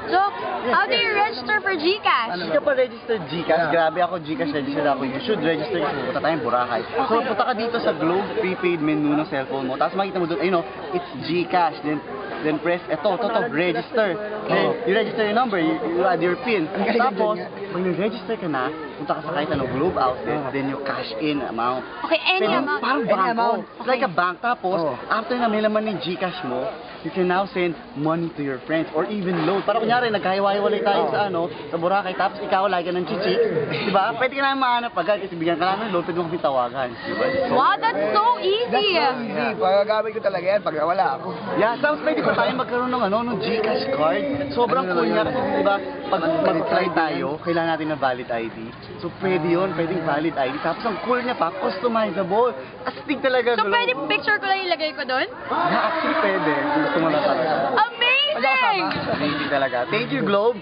So, how do you register for GCash? Hindi ka pa registered GCash. Grabe ako, GCash registered ako. You should register kasi pupunta tayong Boracay. So, punta ka dito sa Globe prepaid menu ng cellphone mo. Tapos makita mo doon, ayun o, it's GCash. Then press, register. Then, you register your number, you add your PIN. Tapos, pag nag-register ka na, punta ka sa kahit anong Globe outlet, then you cash in amount. Okay, any Pwede, amount. parang Any bangko. amount. It's like a bank. Tapos, after na may laman ng GCash mo, you can now send money to your friends or even load. Para kunyari, nagkahiwa-hiwalay tayo sa Boracay, tapos ikaw lagi ka ng chichik. Diba? Pwede ka na mahanap agad kasi bigyan ka lang ng load, pwede mo kami tawagan. Diba? Wow, that's so easy! Easy. Pagagamit ko talaga yan pag wala ako. Yeah, tapos pwede pa tayo magkaroon ng ng GCash card. Sobrang cool niya kasi diba, pag mag-fly tayo, kailangan natin ng valid ID. So pwede yun, pwedeng valid ID. Tapos ang cool niya pa, customizable. Astig talaga. So, pwede picture ko lang ilagay ko doon? Yeah, actually pwede. Kung gusto mo na talaga. Amazing! Amazing talaga. Thank you, Globe.